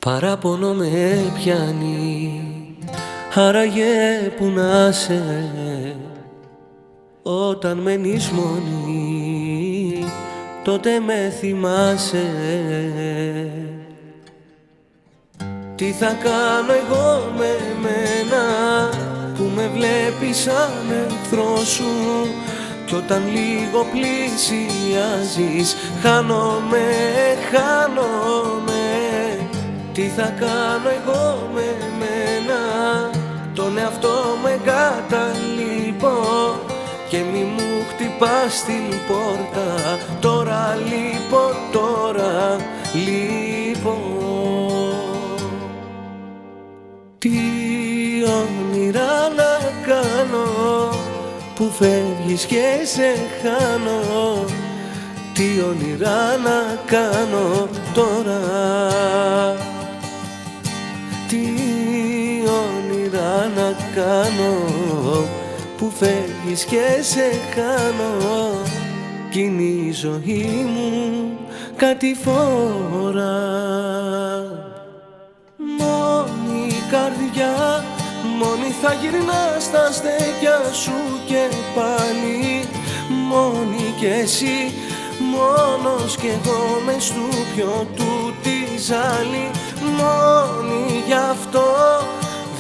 Παράπονο με πιάνει, άραγε που να σε, όταν μένεις μόνη, τότε με θυμάσαι. Τι θα κάνω εγώ με μένα, που με βλέπεις σαν εχθρό σου, κι όταν λίγο πλησιάζεις χάνομαι, χάνομαι. Τι θα κάνω εγώ με μένα, τον εαυτό με εγκαταλείπω και μη μου χτυπάς την πόρτα. Τώρα λείπω, τώρα λείπω. Τι όνειρα να κάνω που φεύγεις και σε χάνω, τι όνειρα να κάνω τώρα, τι όνειρα να κάνω που φεύγεις και σε χάνω, κι είναι η ζωή μου κατηφόρα. Μόνη η καρδιά, μόνη θα γυρνά στα στέκια σου και πάλι, μόνη κι εσύ, μόνος κι εγώ μες στου πιο του τη ζάλη. Μόνη γι' αυτό,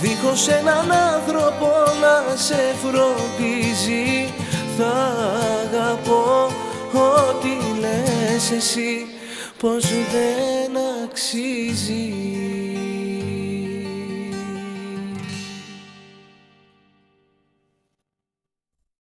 δίχως έναν άνθρωπο να σε φροντίζει, θα αγαπώ ό,τι λες εσύ πως δεν αξίζει.